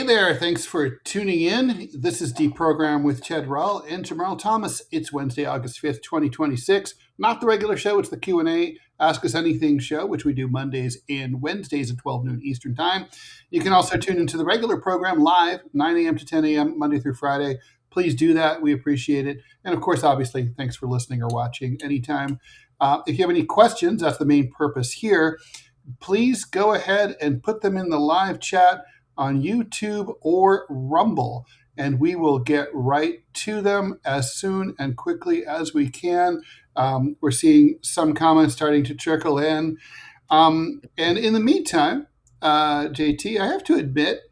there, thanks for tuning in. This is DeProgram with Ted, Rall, and Jamarl Thomas. It's Wednesday, August 5th, 2026. Not the regular show, it's the Q&A Ask Us Anything show, which we do Mondays and Wednesdays at 12 noon Eastern Time. You can also tune into the regular program live, 9 a.m. to 10 a.m., Monday through Friday. Please do that. We appreciate it. And of course, obviously, thanks for listening or watching anytime. If you have any questions, that's the main purpose here. Please go ahead and put them in the live chat on YouTube or Rumble, and we will get right to them as soon and quickly as we can. We're seeing some comments starting to trickle in. And in the meantime, JT, I have to admit,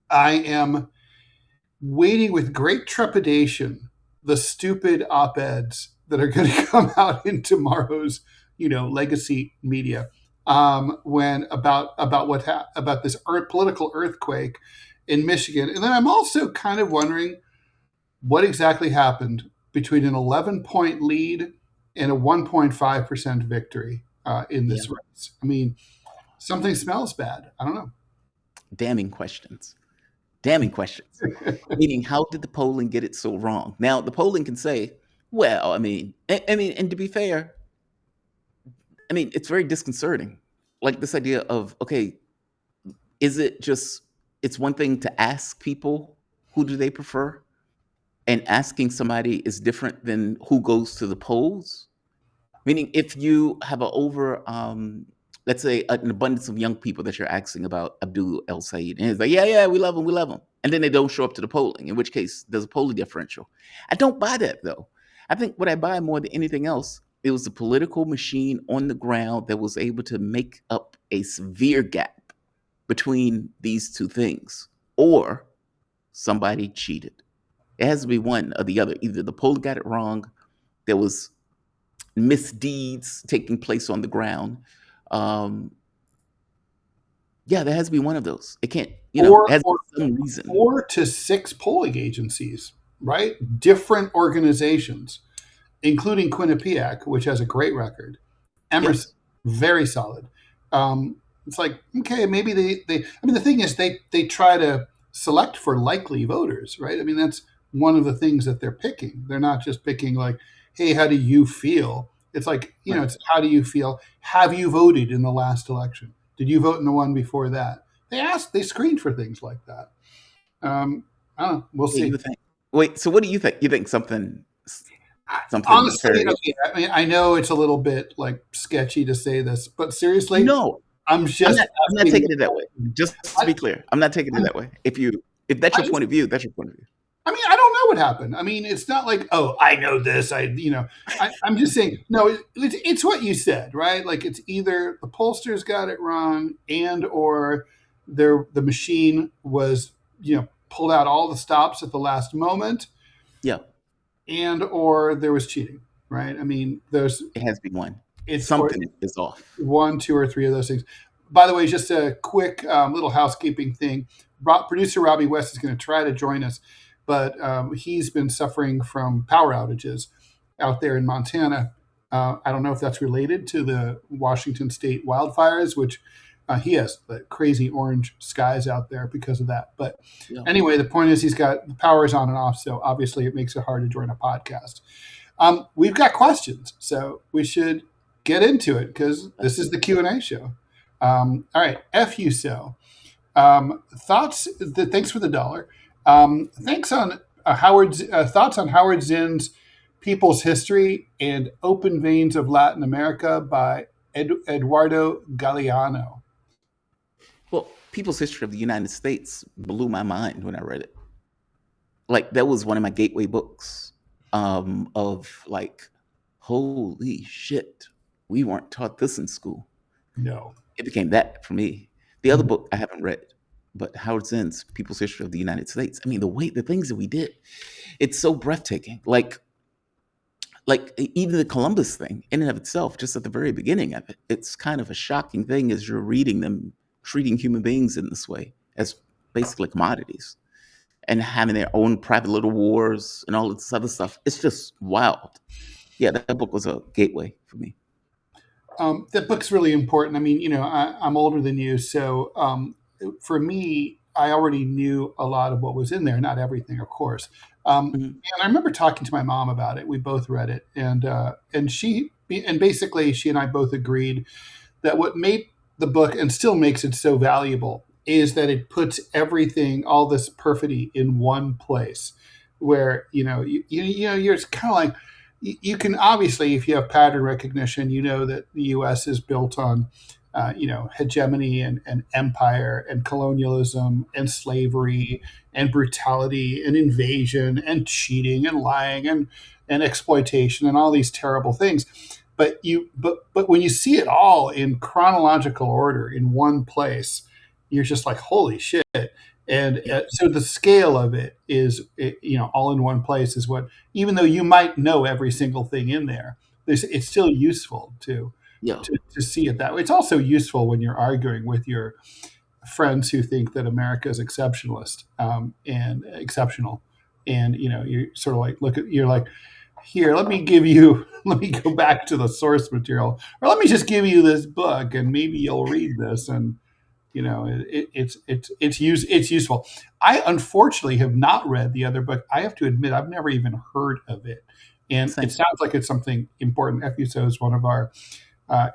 I am waiting with great trepidation the stupid op-eds that are going to come out in tomorrow's, legacy media. When about this political earthquake in Michigan. And then I'm also kind of wondering what exactly happened between an 11-point lead and a 1.5% victory in this race. I mean, something smells bad. I don't know. Damning questions. Meaning, how did the polling get it so wrong? Now, the polling can say, well, and to be fair, it's very disconcerting. Like this idea of, okay, it's one thing to ask people who do they prefer, and asking somebody is different than who goes to the polls. Meaning, if you have let's say an abundance of young people that you're asking about Abdul El-Sayed, and it's like, yeah, we love him. And then they don't show up to the polling, in which case there's a polling differential. I don't buy that, though. I think what I buy more than anything else, it was the political machine on the ground that was able to make up a severe gap between these two things, or somebody cheated. It has to be one or the other. Either the poll got it wrong, there was misdeeds taking place on the ground. There has to be one of those. It can't, it has to be some reason. 4 to 6 polling agencies, right? Different organizations, including Quinnipiac, which has a great record. Emerson, very solid. It's like, okay, maybe the thing is they try to select for likely voters, right? That's one of the things that they're picking. They're not just picking like, hey, how do you feel? It's like, it's how do you feel? Have you voted in the last election? Did you vote in the one before that? They screened for things like that. I don't know. We'll see. Wait, so what do you think? You think something honestly, I know it's a little bit like sketchy to say this, but seriously, no, I'm not taking it that way. Just to be clear, I'm not taking it that way. If that's your point of view, that's your point of view. I don't know what happened. It's not like, oh, I know this. I'm just saying, no, it's what you said, right? Like it's either the pollsters got it wrong or the machine was, pulled out all the stops at the last moment. Yeah. And or there was cheating, right? It has to be one. Something is off. 1, 2, or 3 of those things. By the way, just a quick little housekeeping thing. Producer Robbie West is going to try to join us, but he's been suffering from power outages out there in Montana. I don't know if that's related to the Washington State wildfires, which he has the crazy orange skies out there because of that. But anyway, the point is the power is on and off, so obviously it makes it hard to join a podcast. We've got questions, so we should get into it because this is the Q&A show. All right, F you so. Thoughts? Thanks for the $1. Thanks on thoughts on Howard Zinn's People's History and Open Veins of Latin America by Eduardo Galeano. Well, People's History of the United States blew my mind when I read it. Like, that was one of my gateway books of like, holy shit, we weren't taught this in school. No. It became that for me. The other book I haven't read, but Howard Zinn's People's History of the United States. The things that we did, it's so breathtaking. Like even the Columbus thing in and of itself, just at the very beginning of it, it's kind of a shocking thing as you're reading them, treating human beings in this way as basically commodities and having their own private little wars and all this other stuff. It's just wild. Yeah, that book was a gateway for me. That book's really important. I'm older than you, so for me, I already knew a lot of what was in there, not everything, of course. Mhm. And I remember talking to my mom about it. We both read it, and basically she and I both agreed that what made the book and still makes it so valuable is that it puts everything, all this perfidy, in one place, where you're kind of like you can obviously, if you have pattern recognition, you know that the U.S. is built on hegemony and empire and colonialism and slavery and brutality and invasion and cheating and lying and exploitation and all these terrible things. But when you see it all in chronological order in one place, you're just like, holy shit. And Yeah. so the scale of it is, all in one place is what, even though you might know every single thing in there, it's still useful Yeah. to see it that way. It's also useful when you're arguing with your friends who think that America is exceptionalist and exceptional, and you're sort of like, you're like, here, let me let me go back to the source material, or let me just give you this book, and maybe you'll read this, and it's useful. I unfortunately have not read the other book. I have to admit, I've never even heard of it, and it Same. sounds like it's something important. FUSO is one of our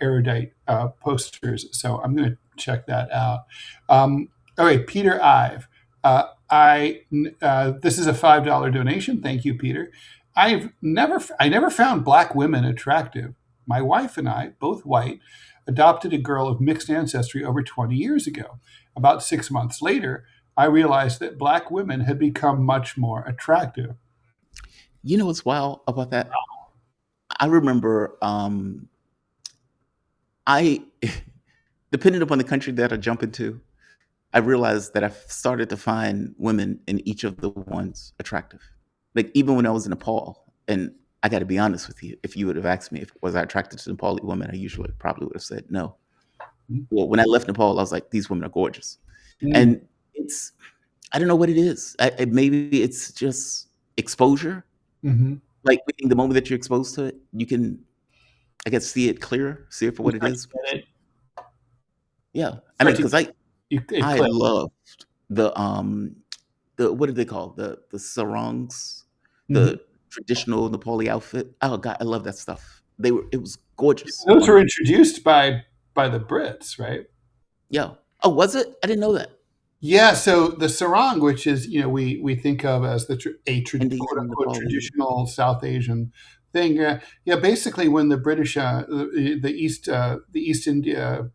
erudite posters, so I'm going to check that out. All right, Peter Ive. This is a $5 donation. Thank you, Peter. I never found black women attractive. My wife and I, both white, adopted a girl of mixed ancestry over 20 years ago. About 6 months later, I realized that black women had become much more attractive. You know what's wild about that? I remember I depending upon the country that I jump into, I realized that I started to find women in each of the ones attractive. Like even when I was in Nepal, and I got to be honest with you, if you would have asked me if was I attracted to Nepali women, I usually probably would have said no. Well, when I left Nepal, I was like, these women are gorgeous, Mm. and it's I don't know what it is. Maybe it's just exposure. Mm-hmm. Like meaning the moment that you're exposed to it, you can I guess see it clearer, see it for You what it start to is. get it. Yeah, I Start mean, to because it I clicks. love the what do they call the sarongs, Mm-hmm. the traditional Nepali outfit. Oh god, I love that stuff. It was gorgeous Those on were them. introduced by the Brits, right? Yeah. Oh, was it? I didn't know that. Yeah, so the sarong, which is we think of as quote Indian unquote Nepali. traditional South Asian thing. Yeah, basically when the British, the East India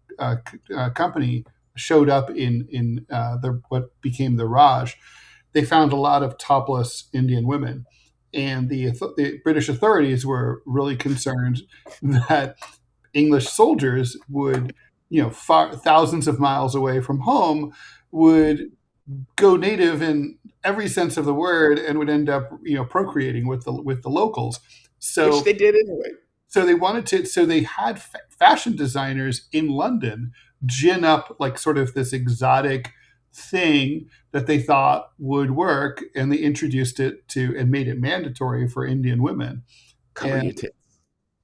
Company showed up in the what became the Raj, they found a lot of topless Indian women, and the British authorities were really concerned that English soldiers would, thousands of miles away from home, would go native in every sense of the word and would end up, procreating with the locals. Which So they did anyway. so they had fashion designers in London gin up like sort of this exotic thing that they thought would work, and they introduced it to and made it mandatory for Indian women. Cover And your tits.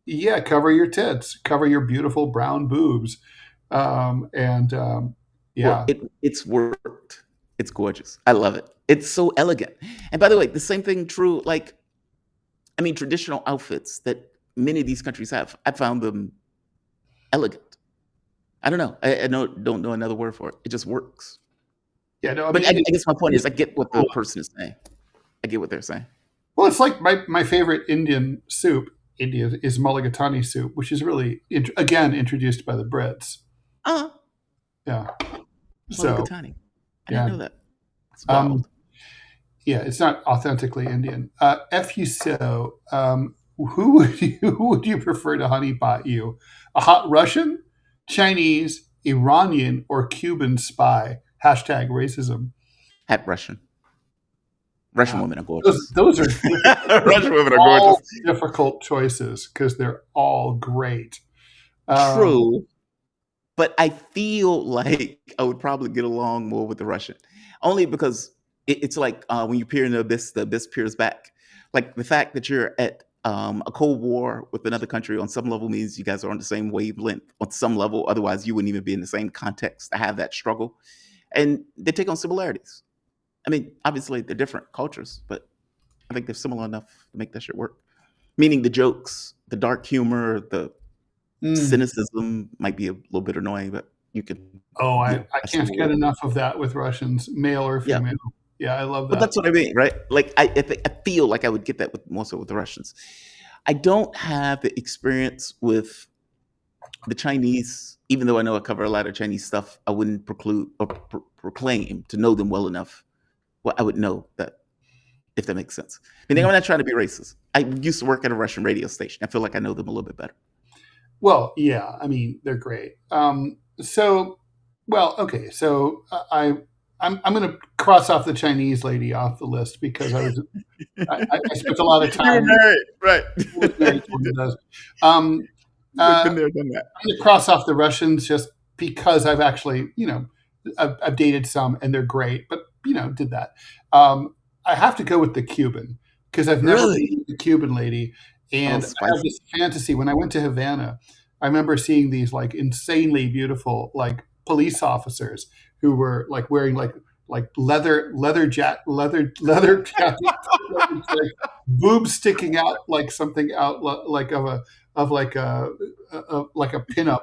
yeah, cover your tits, cover your beautiful brown boobs, and Well, yeah. it's worked. It's gorgeous. I love it. It's so elegant. And by the way, the same thing true. Like I mean, traditional outfits that many of these countries have. I found them elegant. I don't know. I don't know another word for it. It just works. Yeah, no, I But mean, I guess my point it's is, I get what the person is saying. I get what they're saying. well, it's like my favorite Indian soup. India is mulligatawny soup, which is really again introduced by the Brits. Ah, Yeah, so mulligatawny. I didn't yeah, know that. It's um, wild. yeah, it's not authentically Indian. FUSO, who would you prefer to honeypot you? A hot Russian, Chinese, Iranian, or Cuban spy? Hashtag racism. Hat Russian. Russian Uh, women are those gorgeous. those are those Russian are women are gorgeous. all difficult choices because they're all great. Um, True, but I feel like I would probably get along more with the Russian, only because it's like when you peer in the abyss peers back. Like the fact that you're at a cold war with another country on some level means you guys are on the same wavelength on some level. Otherwise, you wouldn't even be in the same context to have that struggle. and they take on similarities. I mean, obviously they're different cultures, but I think they're similar enough to make that shit work. Meaning the jokes, the dark humor, the cynicism might be a little bit annoying, but you can, Oh, you I know, I can't still get enough of that with Russians, male or yeah. female. Yeah, I love But that. that's what I mean, right? Like I feel like I would get that with more so with the Russians. I don't have the experience with the Chinese, even though I know I cover a lot of Chinese stuff. I wouldn't preclude or proclaim to know them well enough. Well, I would know that, if that makes sense. I mean, I'm not trying to be racist. I used to work at a Russian radio station. I feel like I know them a little bit better. Well, yeah, I mean, they're great. So, well, okay, so I'm going to cross off the Chinese lady off the list because I spent a lot of time. You were married, right? With married to one who does. Been there, done that. I'm going to cross off the Russians just because I've actually, I've dated some and they're great, but did that. I have to go with the Cuban because I've never been with the Cuban lady, and I have this fantasy. When I went to Havana, I remember seeing these like insanely beautiful like police officers who were like wearing like leather jackets, like, boobs sticking out like something out like of like a pinup,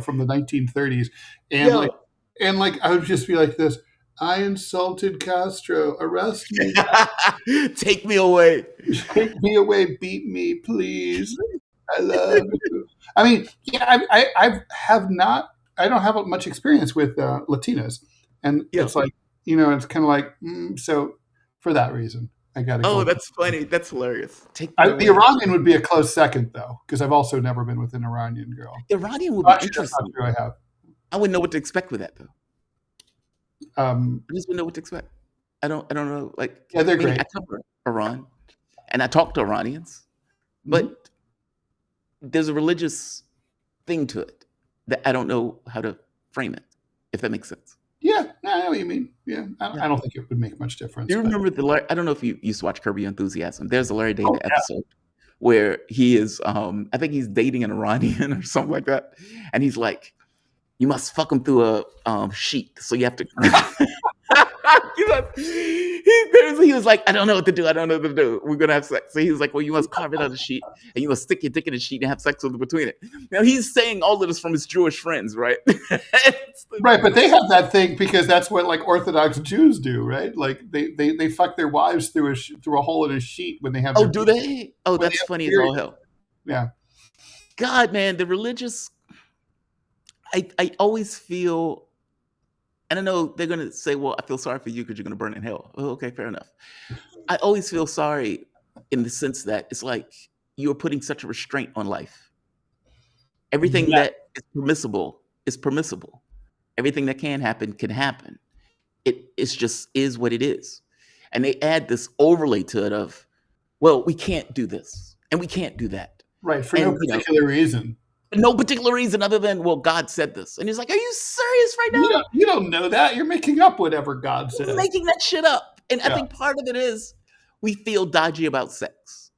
from the 1930s, and like I would just be like this. I insulted Castro. Arrest me. Take me away. Take me away. Beat me, please. I love you. I mean, yeah, I don't have much experience with Latinas, and it's like, it's kind of like, so for that reason, I got to go. Oh, that's funny. That's hilarious. The Iranian would be a close second, though, because I've also never been with an Iranian girl. Iranian would be interesting. I have. I wouldn't know what to expect with that, though. I just wouldn't know what to expect. I don't know. Like, yeah, they're great. I cover Iran, and I talk to Iranians, but there's a religious thing to it that I don't know how to frame it, if that makes sense. Yeah, I know what you mean. Yeah, I don't think it would make much difference. Do you remember I don't know if you used to watch Curb Your Enthusiasm. There's a Larry David episode where he is, I think he's dating an Iranian or something like that, and he's like, you must fuck him through a sheet, so you have to. He was like, I don't know what to do. We're gonna have sex. So he was like, well, you must carve it on the sheet, and you must stick your dick in the sheet and have sex with it between it. Now he's saying all of this from his Jewish friends, right? Right, but they have that thing because that's what like Orthodox Jews do, right? Like they fuck their wives through a hole in a sheet when they have. Oh, do they? Oh, that's funny as all hell. Yeah. God, man, the religious. I always feel, and I know they're going to say, well, I feel sorry for you because you're going to burn in hell. Oh, okay, fair enough. I always feel sorry in the sense that it's like you're putting such a restraint on life. Everything that is permissible is permissible. Everything that can happen. It's just is what it is. And they add this overlay to it of, well, we can't do this and we can't do that. Right, for no particular reason. No particular reason other than, well, God said this. And he's like, are you serious right now? You don't know that. You're making up whatever God said. You're making that shit up. And I think part of it is we feel dodgy about sex.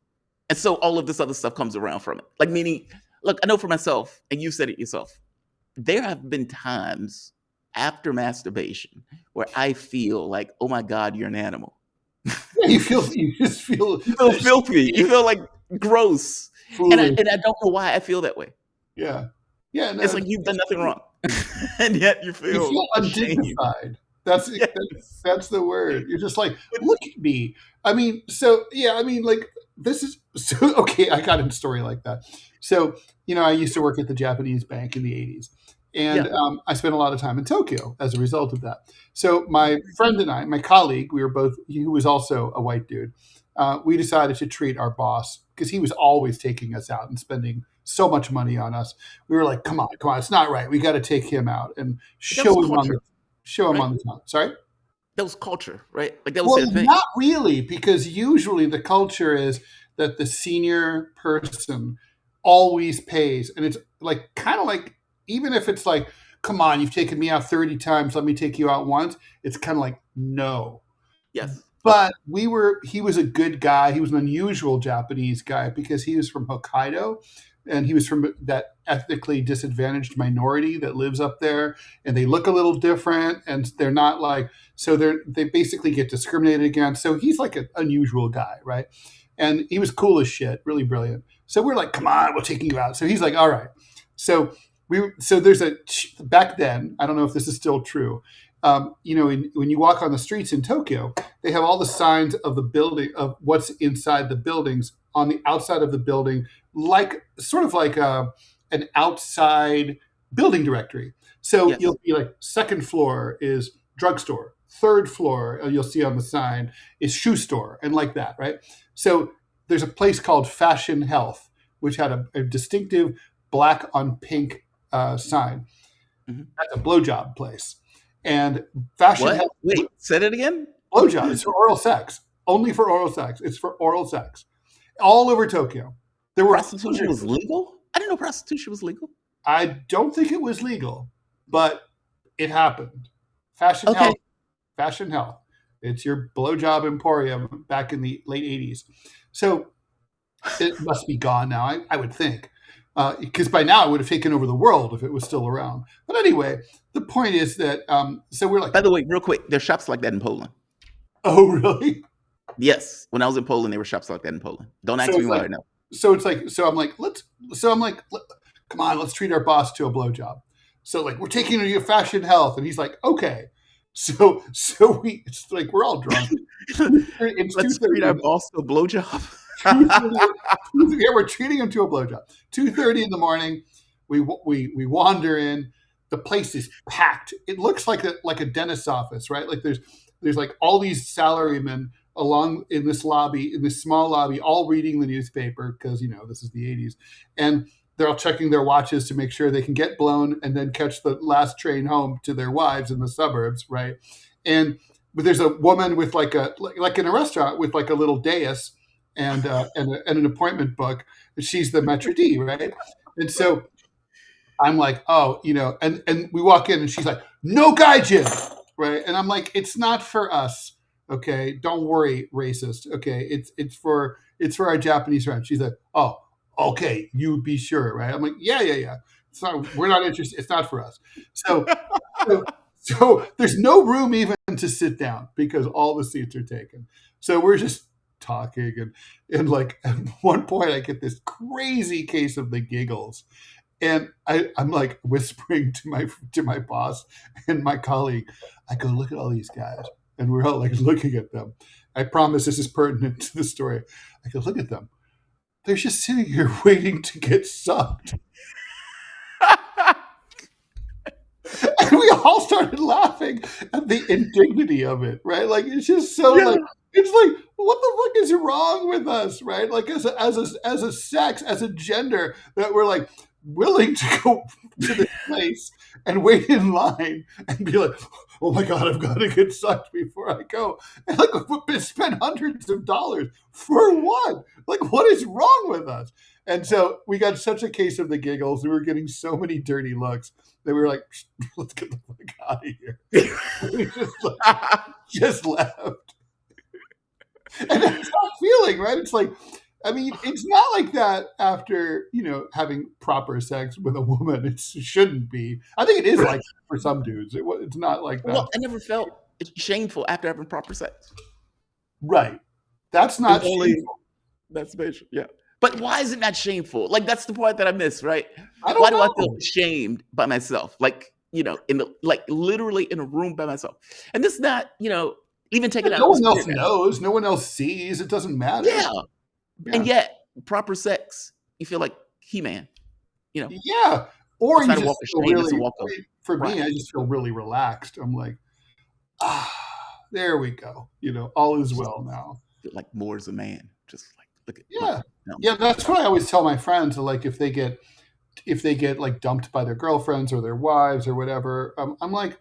And so all of this other stuff comes around from it. Like, meaning, look, I know for myself, and you said it yourself, there have been times after masturbation where I feel like, oh my God, you're an animal. You just feel filthy. You feel like gross. And I don't know why I feel that way. Yeah. Yeah. No, it's like you've done nothing wrong. And yet you feel undignified. That's the word. You're just like, look at me. I mean, like this is so okay. I got a story like that. So, I used to work at the Japanese bank in the 80s. And I spent a lot of time in Tokyo as a result of that. So my friend and I, my colleague, he was also a white dude. We decided to treat our boss, because he was always taking us out and spending so much money on us. We were like, come on, it's not right. We got to take him out and show him on the top. Sorry? That was culture, right? Like that was their thing. Not really, because usually the culture is that the senior person always pays. And it's like kind of like, even if it's like, come on, you've taken me out 30 times, let me take you out once. It's kind of like, no. Yes. But he was a good guy. He was an unusual Japanese guy because he was from Hokkaido and he was from that ethnically disadvantaged minority that lives up there, and they look a little different, and they're not like, so they basically get discriminated against. So he's like an unusual guy, right? And he was cool as shit, really brilliant. So we're like, come on, we'll take you out. So he's like, all right. So there's back then, I don't know if this is still true. When you walk on the streets in Tokyo, they have all the signs of the building, of what's inside the buildings on the outside of the building, like sort of like an outside building directory. So Yes. you'll be like, second floor is drugstore, third floor, you'll see on the sign, is shoe store, and like that, right? So there's a place called Fashion Health, which had a distinctive black on pink sign. Mm-hmm. That's a blowjob place. And Fashion Health. Wait, say it again? Blowjob. It's for oral sex. Only for oral sex. It's for oral sex. All over Tokyo. There were Prostitution was legal? I didn't know prostitution was legal. I don't think it was legal, but it happened. Fashion Health. It's your blowjob emporium back in the late 80s. So it must be gone now, I would think. Because by now it would have taken over the world if it was still around. But anyway, the point is that, so we're like... By the way, real quick, there's shops like that in Poland. Oh, really? Yes. When I was in Poland, there were shops like that in Poland. Don't ask me why I know. So it's like, come on, let's treat our boss to a blowjob. So like, we're taking you to Fashion Health. And he's like, okay. So it's like, we're all drunk. Let's treat our boss to a blowjob. Yeah, we're treating him to a blowjob. 2:30 in the morning, we wander in. The place is packed. It looks like a dentist's office, right? Like there's like all these salarymen along in this small lobby, all reading the newspaper because this is the 80s, and they're all checking their watches to make sure they can get blown and then catch the last train home to their wives in the suburbs, right? But there's a woman with like in a restaurant with like a little dais and an appointment book. She's the maitre d', right? And so I'm like, oh, and we walk in and she's like, no gaijin, right? And I'm like, it's not for us, okay? Don't worry, racist, okay? It's for our Japanese friends. She's like, oh, okay, you be sure, right? I'm like, yeah. We're not interested. It's not for us. So there's no room even to sit down because all the seats are taken. So we're just talking and like at one point I get this crazy case of the giggles, and I'm like whispering to my boss and my colleague. I go, look at all these guys, and we're all like looking at them. I promise this is pertinent to the story. I go, look at them. They're just sitting here waiting to get sucked. And we all started laughing at the indignity of it, right? Like it's just so like, it's like, what the fuck is wrong with us, right? Like as a sex, as a gender, that we're like willing to go to this place and wait in line and be like, oh my God, I've got to get sucked before I go. And like spend hundreds of dollars for what? Like what is wrong with us? And so we got such a case of the giggles. We were getting so many dirty looks that we were like, let's get the fuck out of here. We just left. And that's that feeling, right? It's like, I mean, it's not like that after, having proper sex with a woman. It shouldn't be. I think it is like for some dudes. It's not like that. Well, I never felt shameful after having proper sex. Right. That's not shameful. That's basic, yeah. But why is it not shameful? Like, that's the part that I miss, right? Why do I feel shamed by myself? Like, literally in a room by myself. And this is not, even taking out. No one else knows. No one else sees. It doesn't matter. Yeah. And yet, proper sex, you feel like He-Man, Yeah. Or you just feel really, for me, I just feel really relaxed. I'm like, there we go. All is well now. Feel like more as a man. Just like, look at. Yeah. Yeah, that's what I always tell my friends. Like if they get like dumped by their girlfriends or their wives or whatever, I'm like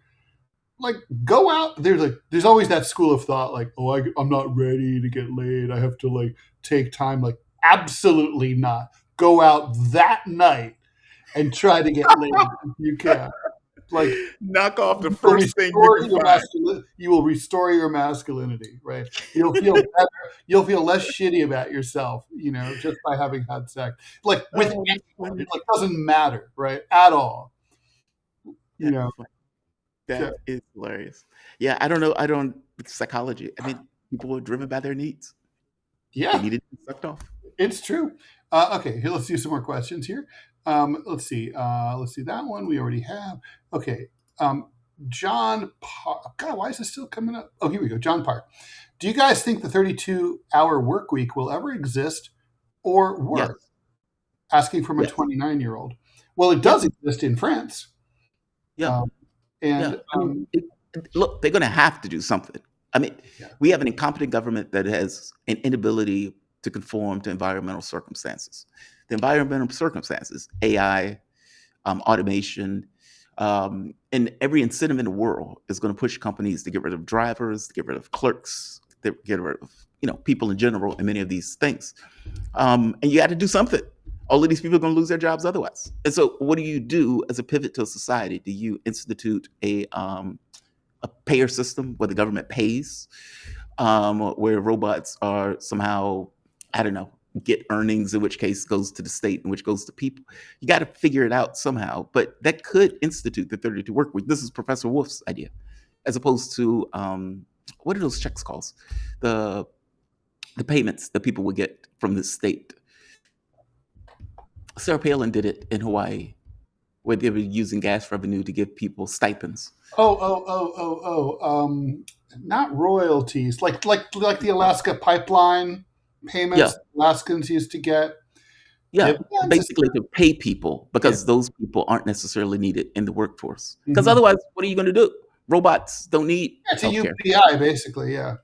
go out. There's always that school of thought like, oh, I'm not ready to get laid. I have to like take time. Like absolutely not. Go out that night and try to get laid if you can. like Knock off the you will first thing you can find. you will restore your masculinity, right? You'll feel better. You'll feel less shitty about yourself, just by having had sex. Like with Oh, that's anyone, funny. it like doesn't matter, right? At all. You That's know. funny. So, That is hilarious. Yeah, I don't know. I don't It's psychology. I mean, people are driven by their needs. They yeah, needed to be sucked off. it's true. Okay, here, let's do some more questions here. Let's see. Let's see that one we already have. Okay. John Park. God, why is this still coming up? Oh, here we go. John Park. Do you guys think the 32-hour work week will ever exist or Yes. work? Asking from a Yes. 29-year-old. Well, it Yeah. does exist in France. Yeah. And Yeah. I mean, look, they're going to have to do something. I mean, Yeah. we have an incompetent government that has an inability to conform to environmental circumstances. The environmental circumstances, AI, automation, and every incentive in the world is going to push companies to get rid of drivers, to get rid of clerks, to get rid of people in general, and many of these things. And you got to do something. All of these people are going to lose their jobs otherwise. And so, what do you do as a pivot to a society? Do you institute a payer system where the government pays, where robots are somehow, I don't know, get earnings, in which case goes to the state, in which goes to people? You got to figure it out somehow. But that could institute the 32 work week. This is Professor Wolf's idea, as opposed to what are those checks called? The payments that people would get from the state. Sarah Palin did it in Hawaii, where they were using gas revenue to give people stipends. Not royalties, like the Alaska pipeline payments Alaskans used to get. Yeah, Dividends? basically to pay people because those people aren't necessarily needed in the workforce. Because otherwise, what are you going to do? Robots don't need It's a healthcare. UBI, basically, yeah.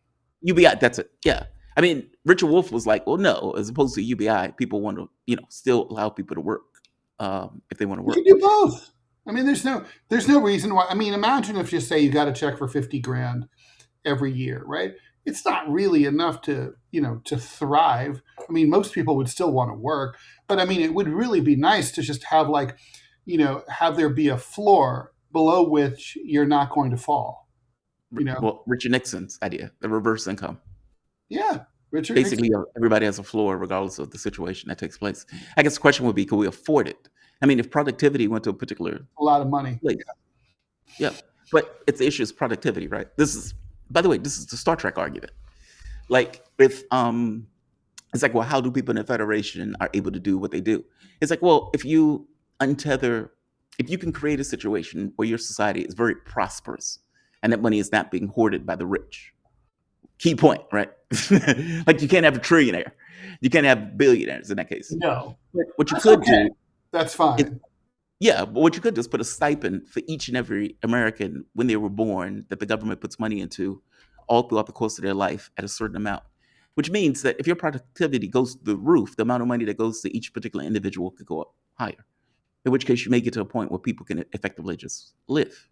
UBI, that's it. Yeah. I mean, Richard Wolff was like, well, no, as opposed to UBI, people want to, still allow people to work if they want to work. You can do both. I mean, there's no reason why. I mean, imagine if you say you got a check for $50,000 every year, right? It's not really enough to thrive. I mean, most people would still want to work, but I mean, it would really be nice to just have have there be a floor below which you're not going to fall. Well, Richard Nixon's idea, the reverse income. Yeah, Richard. Basically, everybody has a floor regardless of the situation that takes place. I guess the question would be, could we afford it? I mean, if productivity went to a particular a lot of money. place, yeah. But the issue is productivity, right? By the way, this is the Star Trek argument. Like, if it's like, well, how do people in the Federation are able to do what they do? It's like, well, if you can create a situation where your society is very prosperous and that money is not being hoarded by the rich. Key point, right? Like, you can't have a trillionaire. You can't have billionaires in that case. No. But what you could do. That's fine. But what you could do is put a stipend for each and every American when they were born that the government puts money into all throughout the course of their life at a certain amount. Which means that if your productivity goes to the roof, the amount of money that goes to each particular individual could go up higher. In which case, you may get to a point where people can effectively just live.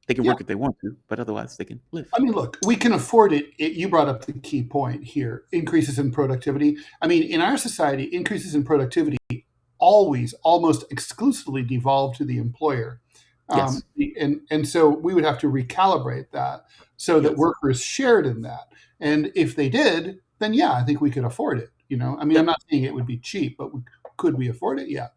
They can work if they want to, but otherwise they can live. I mean, look, we can afford it. You brought up the key point here, increases in productivity. I mean, in our society, increases in productivity always, almost exclusively devolve to the employer. Yes. And so we would have to recalibrate that so that workers shared in that. And if they did, then yeah, I think we could afford it. I mean, I'm not saying it would be cheap, but could we afford it? Yeah.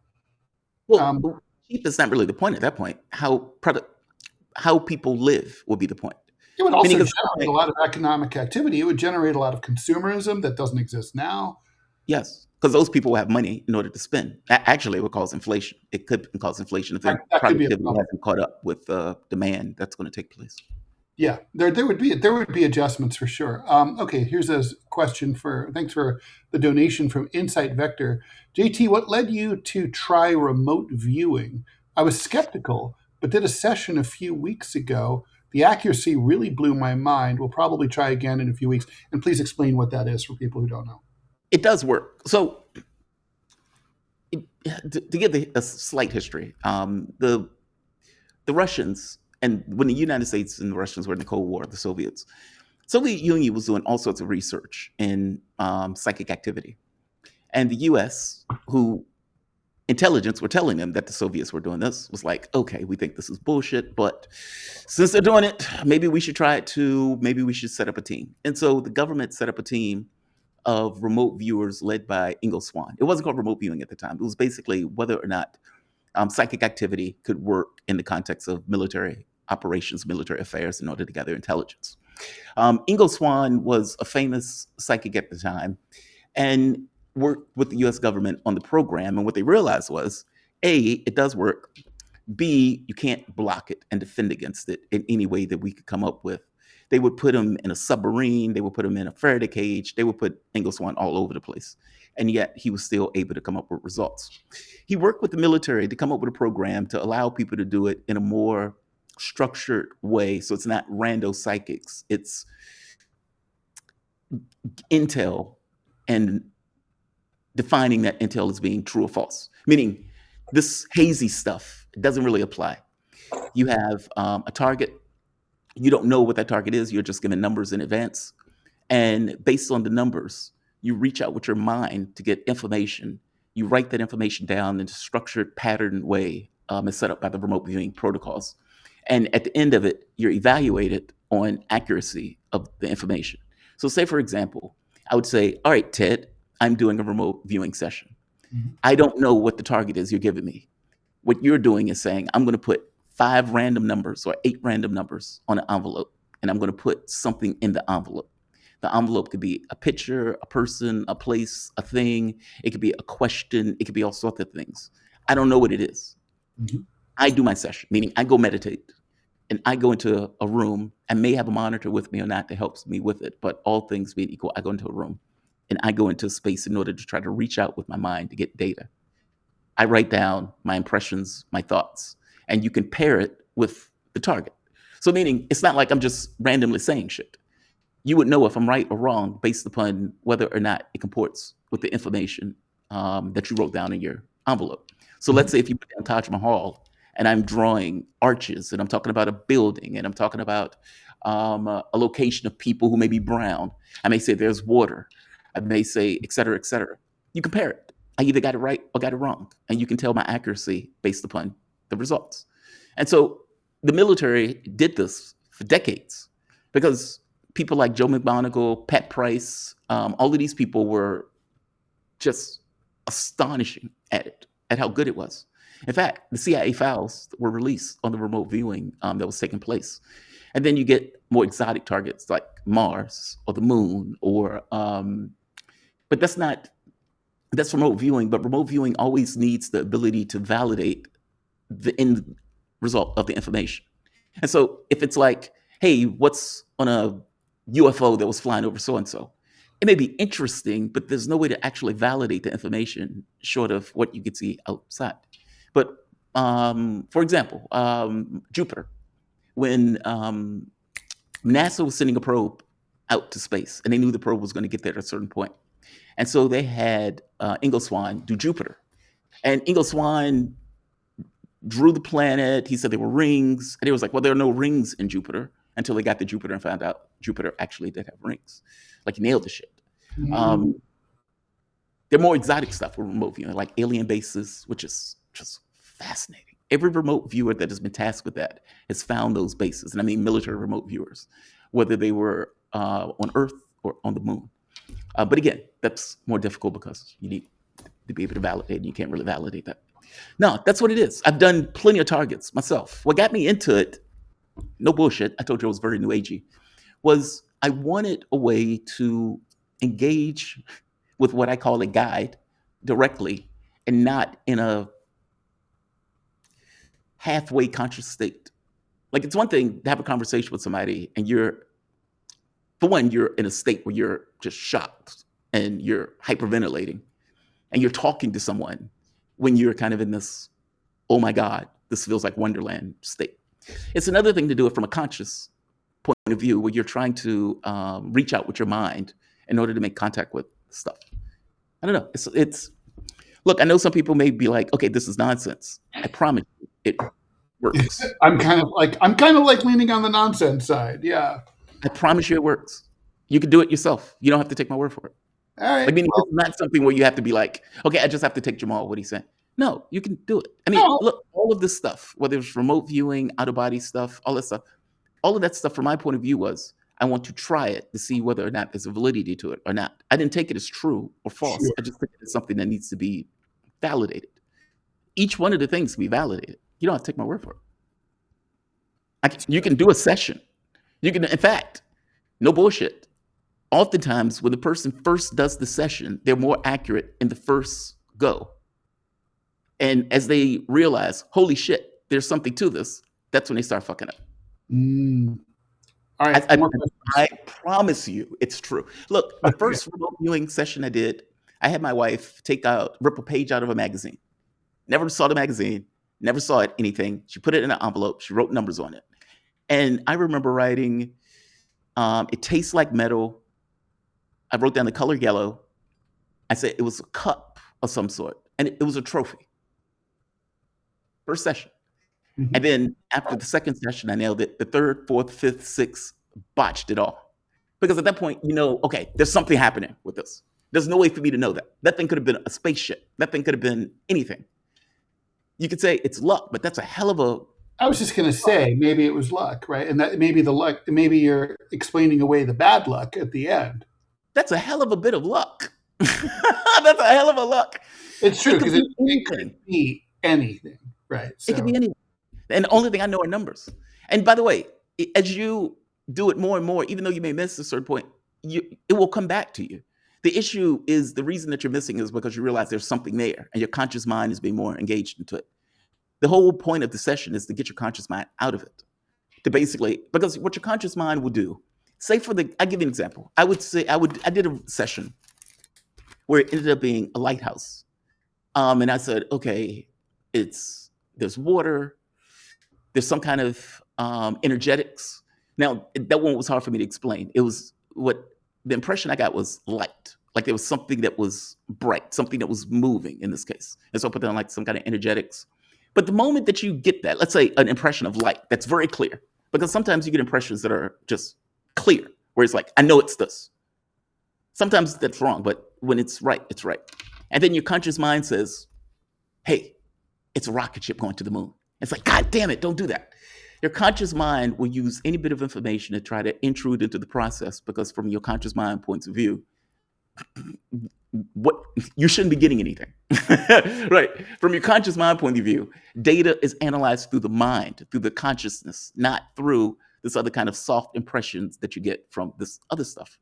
Well, cheap is not really the point at that point. How people live will be the point. It would also generate a lot of economic activity. It would generate a lot of consumerism that doesn't exist now. Yes, because those people will have money in order to spend. Actually, it would cause inflation. It could cause inflation if productivity hasn't caught up with the demand that's going to take place. Yeah, there would be adjustments for sure. Okay, here's a question thanks for the donation from Insight Vector. JT, what led you to try remote viewing? I was skeptical, but did a session a few weeks ago. The accuracy really blew my mind. We'll probably try again in a few weeks. And please explain what that is for people who don't know. It does work. So to give a slight history, the Russians, and when the United States and the Russians were in the Cold War, the Soviet Union was doing all sorts of research in psychic activity. And the U.S., who intelligence were telling them that the Soviets were doing this was like, okay, we think this is bullshit, but since they're doing it, maybe we should try it too. Maybe we should set up a team. And so the government set up a team of remote viewers led by Ingo Swann. It wasn't called remote viewing at the time. It was basically whether or not psychic activity could work in the context of military operations, military affairs in order to gather intelligence. Ingo Swann was a famous psychic at the time and worked with the US government on the program. And what they realized was, A, it does work. B, you can't block it and defend against it in any way that we could come up with. They would put him in a submarine. They would put him in a Faraday cage. They would put Ingo Swann all over the place. And yet he was still able to come up with results. He worked with the military to come up with a program to allow people to do it in a more structured way. So it's not rando psychics. It's intel and defining that intel as being true or false. Meaning this hazy stuff doesn't really apply. You have a target. You don't know what that target is. You're just given numbers in advance. And based on the numbers, you reach out with your mind to get information. You write that information down in a structured, patterned way as set up by the remote viewing protocols. And at the end of it, you're evaluated on accuracy of the information. So say, for example, I would say, all right, Ted, I'm doing a remote viewing session. Mm-hmm. I don't know what the target is you're giving me. What you're doing is saying, I'm going to put 5 random numbers or 8 random numbers on an envelope, and I'm going to put something in the envelope. The envelope could be a picture, a person, a place, a thing. It could be a question. It could be all sorts of things. I don't know what it is. Mm-hmm. I do my session, meaning I go meditate, and I go into a room. I may have a monitor with me or not that helps me with it, but all things being equal, I go into a room, and I go into a space in order to try to reach out with my mind to get data. I write down my impressions, my thoughts, and you can pair it with the target. So meaning it's not like I'm just randomly saying shit. You would know if I'm right or wrong based upon whether or not it comports with the information that you wrote down in your envelope. So let's say if you put down Taj Mahal and I'm drawing arches and I'm talking about a building and I'm talking about a location of people who may be brown. I may say there's water. I may say, et cetera, et cetera. You compare it. I either got it right or got it wrong. And you can tell my accuracy based upon the results. And so the military did this for decades because people like Joe McMoneagle, Pat Price, all of these people were just astonishing at it, at how good it was. In fact, the CIA files were released on the remote viewing that was taking place. And then you get more exotic targets like Mars or the moon or, but that's remote viewing, but remote viewing always needs the ability to validate the end result of the information. And so if it's like, hey, what's on a UFO that was flying over so-and-so? It may be interesting, but there's no way to actually validate the information short of what you could see outside. But for example, Jupiter, when NASA was sending a probe out to space and they knew the probe was going to get there at a certain point. And so they had Ingo Swann do Jupiter. And Ingo Swann drew the planet. He said there were rings. And he was like, well, there are no rings in Jupiter until they got to Jupiter and found out Jupiter actually did have rings. Like he nailed the shit. Mm-hmm. They're more exotic stuff with remote viewing, like alien bases, which is just fascinating. Every remote viewer that has been tasked with that has found those bases. And I mean military remote viewers, whether they were on Earth or on the moon. But again, that's more difficult because you need to be able to validate, and you can't really validate that. No, that's what it is. I've done plenty of targets myself. What got me into it, no bullshit, I told you I was very new agey, was I wanted a way to engage with what I call a guide directly and not in a halfway conscious state. Like it's one thing to have a conversation with somebody and for one, you're in a state where you're just shocked and you're hyperventilating and you're talking to someone when you're kind of in this, oh my God, this feels like Wonderland state. It's another thing to do it from a conscious point of view where you're trying to reach out with your mind in order to make contact with stuff. I don't know. It's look, I know some people may be like, okay, this is nonsense. I promise you it works. I'm kind of like leaning on the nonsense side. Yeah. I promise you it works. You can do it yourself. You don't have to take my word for it. All right. Like, meaning it's not something where you have to be like, okay, I just have to take Jamal what he's saying. No, you can do it. I mean, No. look, all of this stuff, whether it's remote viewing, out of body stuff, all that stuff, all of that stuff from my point of view was I want to try it to see whether or not there's a validity to it or not. I didn't take it as true or false. Sure. I just took it as something that needs to be validated. Each one of the things can be validated. You don't have to take my word for it. You can do a session. You can, in fact, no bullshit. Oftentimes, when the person first does the session, they're more accurate in the first go. And as they realize, holy shit, there's something to this, that's when they start fucking up. All right. I promise you it's true. Look, the first remote viewing session I did, I had my wife rip a page out of a magazine. Never saw the magazine, never saw it, anything. She put it in an envelope. She wrote numbers on it. And I remember writing, it tastes like metal. I wrote down the color yellow. I said it was a cup of some sort. And it was a trophy. First session. Mm-hmm. And then after the second session, I nailed it. The third, fourth, fifth, sixth, botched it all. Because at that point, you know, okay, there's something happening with this. There's no way for me to know that. That thing could have been a spaceship. That thing could have been anything. You could say it's luck, but that's a hell of a... I was just going to say, maybe it was luck, right? And that maybe the luck, maybe you're explaining away the bad luck at the end. That's a hell of a bit of luck. That's a hell of a luck. It's true, because it could be anything, right? So. It could be anything. And the only thing I know are numbers. And by the way, as you do it more and more, even though you may miss a certain point, it will come back to you. The issue is the reason that you're missing is because you realize there's something there and your conscious mind is being more engaged into it. The whole point of the session is to get your conscious mind out of it. To basically, because what your conscious mind will do, say I'll give you an example. I did a session where it ended up being a lighthouse. And I said, okay, there's water, there's some kind of energetics. Now, that one was hard for me to explain. It was the impression I got was light. Like there was something that was bright, something that was moving in this case. And so I put down like some kind of energetics. But the moment that you get that, let's say an impression of light, that's very clear. Because sometimes you get impressions that are just clear, where it's like, I know it's this. Sometimes that's wrong, but when it's right, it's right. And then your conscious mind says, hey, it's a rocket ship going to the moon. It's like, God damn it, don't do that. Your conscious mind will use any bit of information to try to intrude into the process, because from your conscious mind points of view, you shouldn't be getting anything. Right? From your conscious mind point of view, data is analyzed through the mind, through the consciousness, not through this other kind of soft impressions that you get from this other stuff.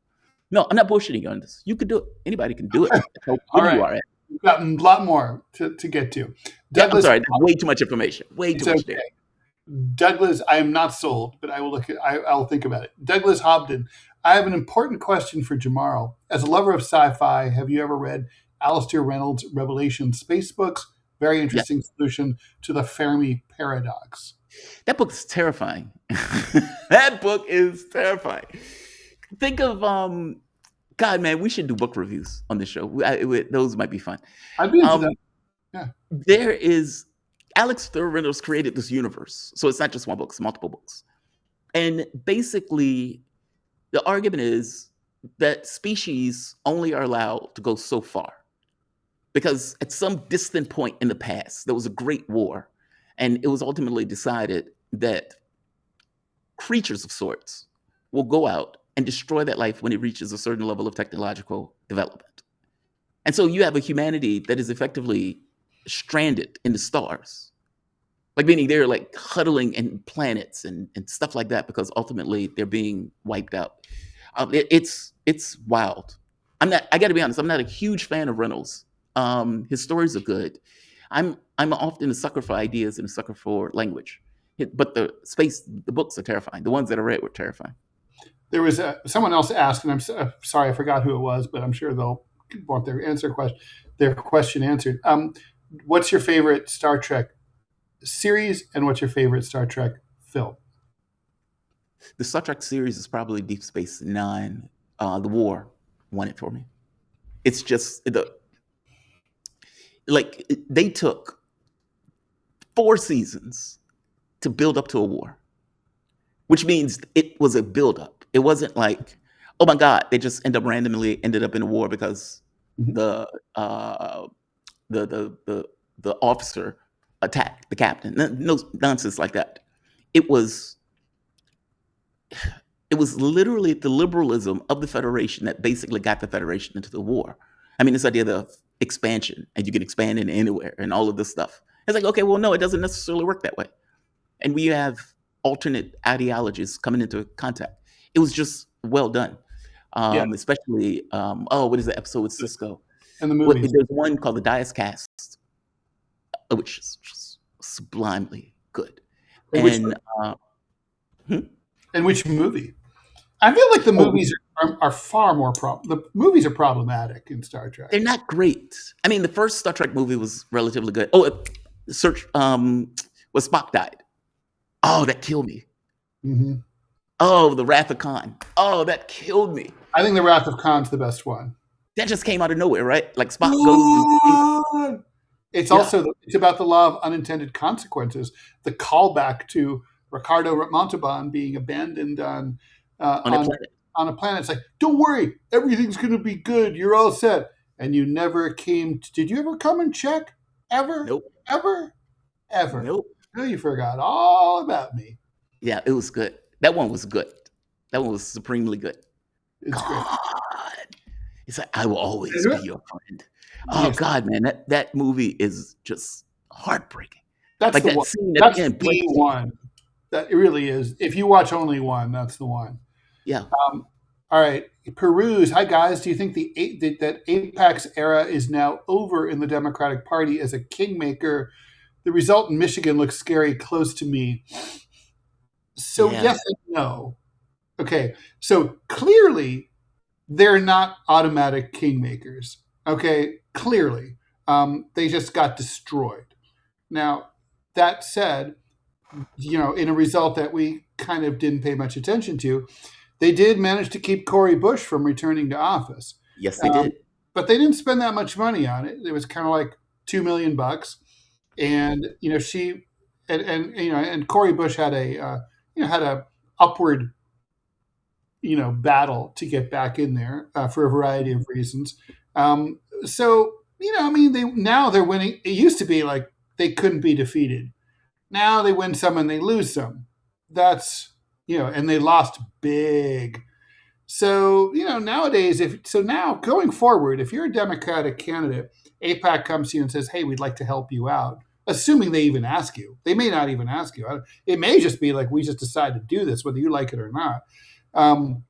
No, I'm not bullshitting you on this. You could do it. Anybody can do it. All right. We've got a lot more to get to. Douglas, I'm sorry, way too much information. Way too much data. Douglas, I am not sold, but I'll think about it. Douglas Hobden, I have an important question for Jamarl. As a lover of sci-fi, have you ever read Alistair Reynolds' Revelation space books? Very interesting solution to the Fermi paradox. That book is terrifying. That book is terrifying. Think of, God, man, we should do book reviews on this show. Those might be fun. I'd be into that. Yeah. There is, Alistair Reynolds created this universe. So it's not just one book, it's multiple books. And basically, the argument is that species only are allowed to go so far. Because at some distant point in the past, there was a great war. And it was ultimately decided that creatures of sorts will go out and destroy that life when it reaches a certain level of technological development. And so you have a humanity that is effectively stranded in the stars. Like, meaning they're like huddling in planets and stuff like that, because ultimately they're being wiped out. It's wild. I got to be honest, I'm not a huge fan of Reynolds. His stories are good. I'm often a sucker for ideas and a sucker for language. But the books are terrifying. The ones that I read were terrifying. There was someone else asked, and I'm sorry, I forgot who it was, but I'm sure they'll want their question answered. What's your favorite Star Trek series, and what's your favorite Star Trek film? The Star Trek series is probably Deep Space Nine. The war won it for me. It's just they took 4 seasons to build up to a war, which means it was a buildup. It wasn't like, oh my God, they just ended up in a war because the the officer attacked the captain. No nonsense like that. It was literally the liberalism of the Federation that basically got the Federation into the war. I mean, this idea of expansion, and you can expand in anywhere, and all of this stuff. It's like, okay, well, no, it doesn't necessarily work that way. And we have alternate ideologies coming into contact. It was just well done. Especially, what is the episode with Cisco? And the movies. There's one called the Dias Cast, which is just sublimely good. And which movie? I feel like the movies are far more the movies are problematic in Star Trek. They're not great. I mean, the first Star Trek movie was relatively good. Oh, when Spock died. Oh, that killed me. Mm-hmm. Oh, the Wrath of Khan. Oh, that killed me. I think the Wrath of Khan's the best one. That just came out of nowhere, right? Like Spock goes. It's also it's about the law of unintended consequences. The callback to Ricardo Montalban being abandoned on a planet. It's like, don't worry, everything's going to be good. You're all set. And you never came. Did you ever come and check? Ever? Nope. Ever? Nope. No, you forgot all about me. Yeah, it was good. That one was good. That one was supremely good. It's great. It's like, I will always be your friend. Oh, yes. God, man, that movie is just heartbreaking. That's like the that one. Scene that's the end, the one. That it really is. If you watch only one, that's the one. Yeah. All right. Peruse. Hi, guys. Do you think that AIPAC's era is now over in the Democratic Party as a kingmaker? The result in Michigan looks scary close to me. So yes and no. Okay. So clearly, they're not automatic kingmakers. Okay. Clearly. They just got destroyed. Now, that said, in a result that we kind of didn't pay much attention to, they did manage to keep Cori Bush from returning to office. Yes, they did. But they didn't spend that much money on it. It was kind of like $2 million. And, she, and Cori Bush had a upward, battle to get back in there for a variety of reasons. So, they're winning. It used to be like they couldn't be defeated. Now they win some and they lose some. That's, and they lost big. So, nowadays, now going forward, if you're a Democratic candidate, AIPAC comes to you and says, hey, we'd like to help you out, assuming they even ask you. They may not even ask you. It may just be like, we just decided to do this, whether you like it or not. At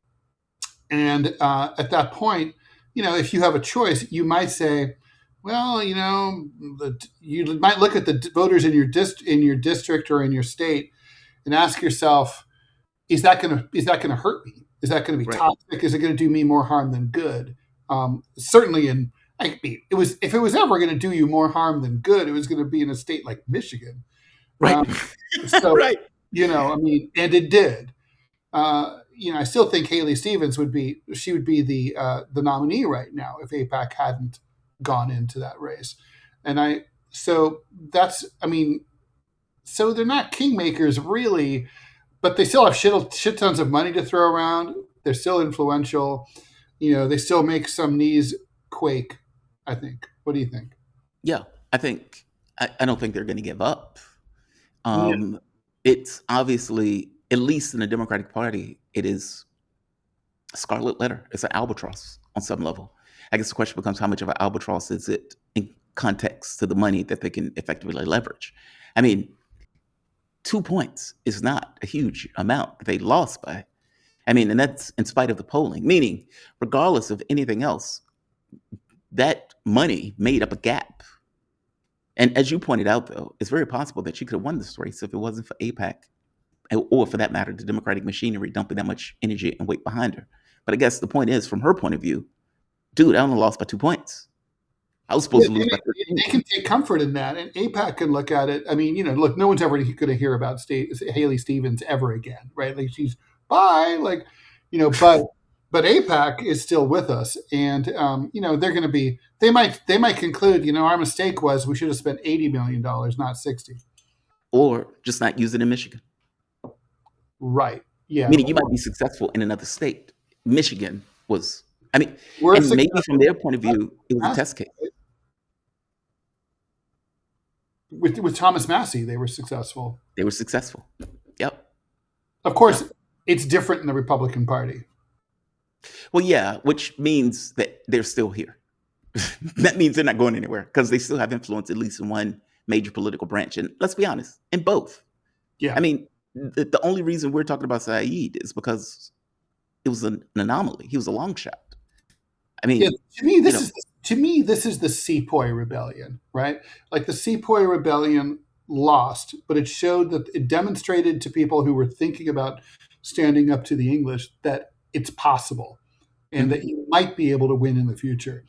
that point, if you have a choice, you might say, well, you might look at the voters in your district or in your state and ask yourself, is that going to hurt me? Is that going to be toxic? Is it going to do me more harm than good? Certainly, if it was ever going to do you more harm than good, it was going to be in a state like Michigan, right? Right. And it did. I still think Haley Stevens would be the nominee right now if AIPAC hadn't gone into that race. So they're not kingmakers really, but they still have shit tons of money to throw around. They're still influential. They still make some knees quake, I think. What do you think? Yeah, I don't think they're going to give up. It's obviously, at least in the Democratic Party, it is a scarlet letter. It's an albatross on some level. I guess the question becomes, how much of an albatross is it in context to the money that they can effectively leverage? 2 points is not a huge amount that they lost by. And that's in spite of the polling, meaning regardless of anything else, that money made up a gap. And as you pointed out, though, it's very possible that she could have won this race if it wasn't for AIPAC, or for that matter, the Democratic machinery dumping that much energy and weight behind her. But I guess the point is, from her point of view, dude, I only lost by 2 points. I was supposed to lose by 13. They can take comfort in that, and AIPAC can look at it. Look, no one's ever going to hear about Haley Stevens ever again, right? Like, she's bye, but AIPAC is still with us, and they're going to be. They might conclude, our mistake was we should have spent $80 million, not 60, or just not use it in Michigan. Right. Yeah. Meaning you might be successful in another state. Michigan was. And maybe from their point of view, it was a test case. With Thomas Massey, they were successful. They were successful. Yep. Of course, it's different in the Republican Party. Well, yeah, which means that they're still here. That means they're not going anywhere because they still have influence, at least in one major political branch. And let's be honest, in both. Yeah. I mean, the only reason we're talking about Saeed is because it was an anomaly. He was a long shot. I mean, to me, this is the Sepoy Rebellion, right? Like the Sepoy Rebellion lost, but it showed that it demonstrated to people who were thinking about standing up to the English that it's possible and that you might be able to win in the future.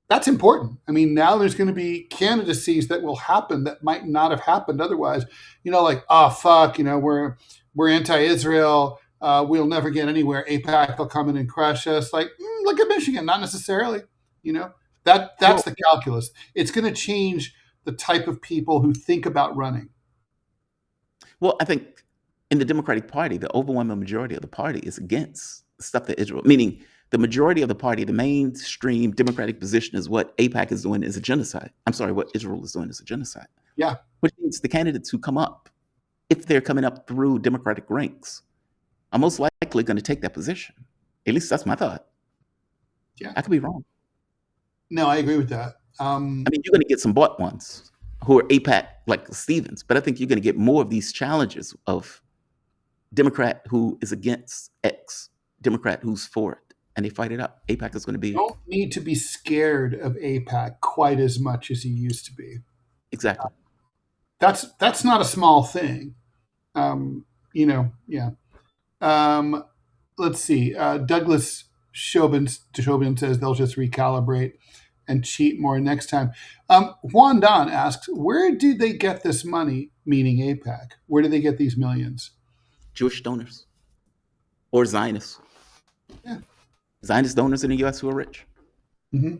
That's important. I mean, now there's going to be candidacies that will happen that might not have happened otherwise. Like, oh, fuck, we're anti-Israel. We'll never get anywhere. AIPAC will come in and crush us. Like, look at Michigan. Not necessarily. That's the calculus. It's going to change the type of people who think about running. Well, I think in the Democratic Party, the overwhelming majority of the party is against stuff that Israel, meaning the majority of the party, the mainstream Democratic position is what AIPAC is doing is a genocide. I'm sorry, what Israel is doing is a genocide. Yeah. Which means the candidates who come up, if they're coming up through Democratic ranks, are most likely going to take that position. At least that's my thought. Yeah. I could be wrong. No, I agree with that. I mean, you're going to get some bought ones who are AIPAC like Stevens, but I think you're going to get more of these challenges of Democrat who is against X, Democrat who's for it, and they fight it out. AIPAC is going to be. You don't need to be scared of AIPAC quite as much as you used to be. Exactly. That's not a small thing. Yeah. Let's see. Douglas Chauvin says they'll just recalibrate and cheat more next time. Juan Don asks, where do they get this money, meaning AIPAC? Where do they get these millions? Jewish donors or Zionists. Yeah. Zionist donors in the U.S. who are rich. Mm-hmm.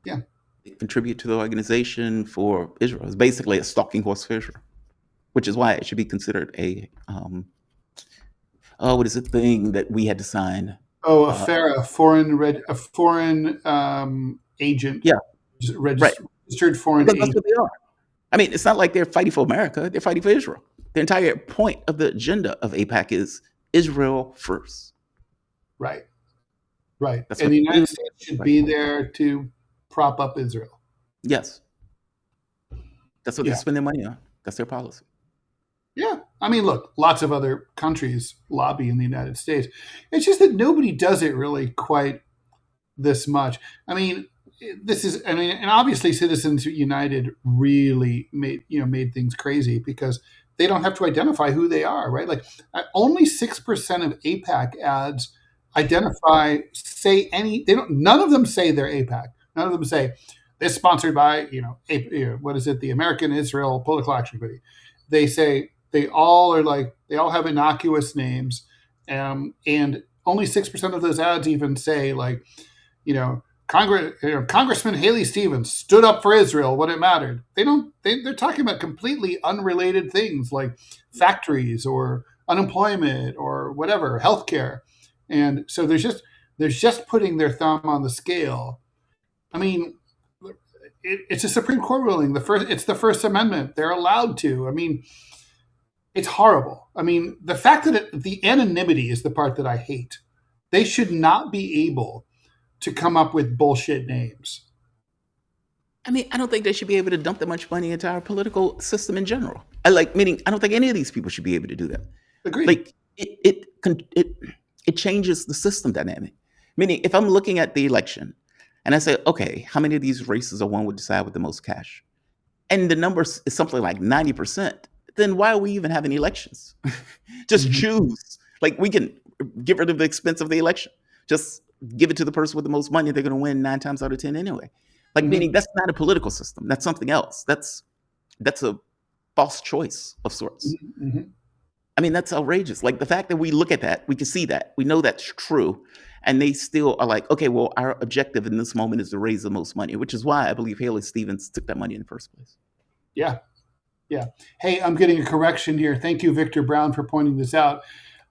Yeah. They contribute to the organization for Israel. It's basically a stalking horse for Israel, which is why it should be considered a, what is the thing that we had to sign? Oh, a foreign agent. Yeah. Registered foreign agent. That's what they are. I mean, it's not like they're fighting for America. They're fighting for Israel. The entire point of the agenda of AIPAC is Israel first. Right. And That's the United States should be there to prop up Israel. Yes. That's what they spend their money on. That's their policy. Yeah. I mean, look, lots of other countries lobby in the United States. It's just that nobody does it really quite this much. I mean, and obviously Citizens United really made things crazy because they don't have to identify who they are, right? Like only 6% of AIPAC ads none of them say they're AIPAC. None of them say this sponsored by, what is it? The American Israel Political Action Committee. They say they all have innocuous names. And only 6% of those ads even say Congressman Haley Stevens stood up for Israel when it mattered. They're talking about completely unrelated things like factories or unemployment or whatever, healthcare. And so they're just putting their thumb on the scale. I mean, it's a Supreme Court ruling. It's the First Amendment. They're allowed to. I mean, it's horrible. I mean, the fact that the anonymity is the part that I hate. They should not be able to come up with bullshit names. I mean, I don't think they should be able to dump that much money into our political system in general. Meaning, I don't think any of these people should be able to do that. Agreed. Like, it changes the system dynamic. Meaning, if I'm looking at the election and I say, okay, how many of these races are one would decide with the most cash? And the number is something like 90%, then why are we even having elections? Just choose. Like, we can get rid of the expense of the election. Just give it to the person with the most money. They're going to win 9 times out of 10 anyway. Meaning that's not a political system. That's something else. That's a false choice of sorts. Mm-hmm. I mean, that's outrageous. Like the fact that we look at that, we can see that, we know that's true. And they still are like, okay, well, our objective in this moment is to raise the most money, which is why I believe Haley Stevens took that money in the first place. Yeah. Hey, I'm getting a correction here. Thank you, Victor Brown, for pointing this out.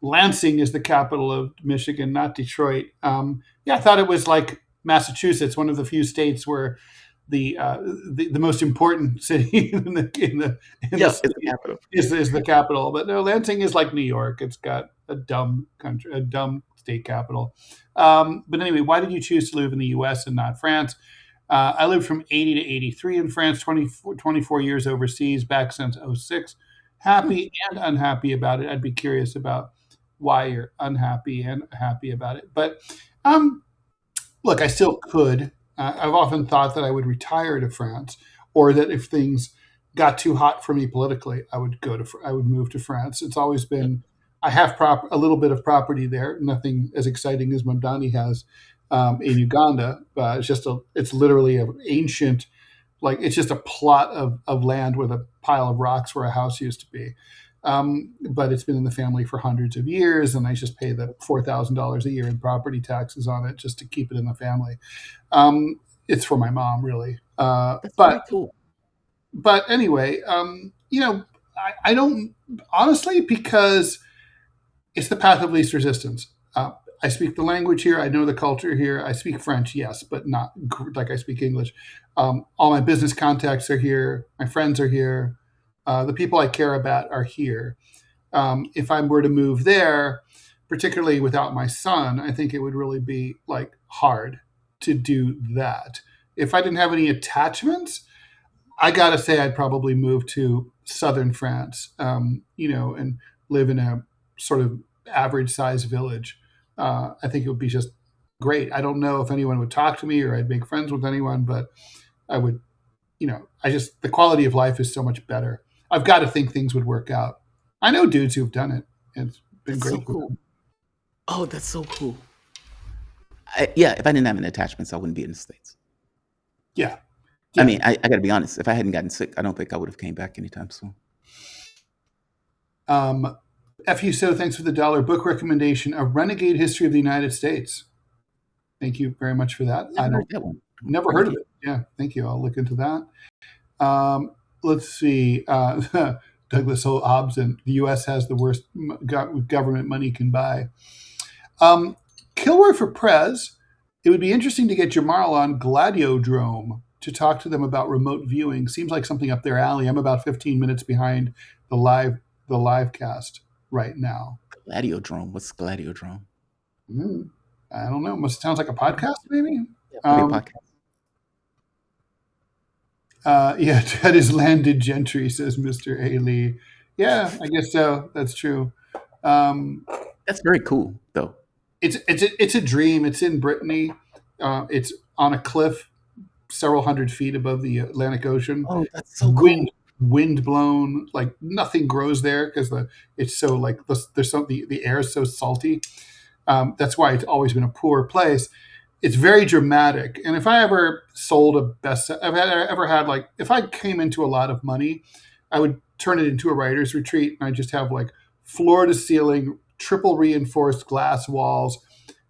Lansing is the capital of Michigan, not Detroit. I thought it was like Massachusetts, one of the few states where the most important city in the Yeah, it's the city capital. is the capital. But no, Lansing is like New York. It's got a dumb state capital. But anyway, why did you choose to live in the U.S. and not France? I lived from 80 to 83 in France, 24 years overseas, back since '06. Hmm. Happy and unhappy about it. I'd be curious about why you're unhappy and happy about it. But um, look, I still could. I've often thought that I would retire to France, or that if things got too hot for me politically, I would move to France. It's always Yeah. been. I have a little bit of property there. Nothing as exciting as Mondani has in Uganda. It's literally an ancient, like it's just a plot of land with a pile of rocks where a house used to be. But it's been in the family for hundreds of years, and I just pay the $4,000 a year in property taxes on it just to keep it in the family. It's for my mom, really. That's very cool. But anyway, I don't honestly, because it's the path of least resistance. I speak the language here. I know the culture here. I speak French, yes, but not like I speak English. All my business contacts are here. My friends are here. The people I care about are here. If I were to move there, particularly without my son, I think it would really be like hard to do that. If I didn't have any attachments, I gotta say I'd probably move to southern France, and live in a sort of average size village. I think it would be just great. I don't know if anyone would talk to me or I'd make friends with anyone, but I would, the quality of life is so much better. I've got to think things would work out. I know dudes who've done it, and it's been That's so great for cool. them. Oh, that's so cool. Yeah, if I didn't have any attachments, I wouldn't be in the States. Yeah, I yeah. mean, I got to be honest. If I hadn't gotten sick, I don't think I would have came back anytime soon. FU So, thanks for the dollar book recommendation, A Renegade History of the United States. Thank you very much for that. I Never heard don't that one. never heard of Renegade. it. Yeah, thank you. I'll look into that. Let's see. Douglas Hobson, the U.S. has the worst government money can buy. Kilroy for Prez. It would be interesting to get Jamarl on Gladiodrome to talk to them about remote viewing. Seems like something up their alley. I'm about 15 minutes behind the live cast right now. Gladiodrome. What's Gladiodrome? I don't know. Sounds like a podcast, maybe. Yeah, probably a podcast. Yeah, that is landed gentry, says Mr. A. Lee. Yeah, I guess so. That's true. That's very cool, though. It's a dream. It's in Brittany. It's on a cliff, several hundred feet above the Atlantic Ocean. Oh, that's so cool. Wind blown, like nothing grows there because it's so like the air is so salty. That's why it's always been a poor place. It's very dramatic. And if I ever sold if I came into a lot of money, I would turn it into a writer's retreat, and I just have like floor to ceiling, triple reinforced glass walls,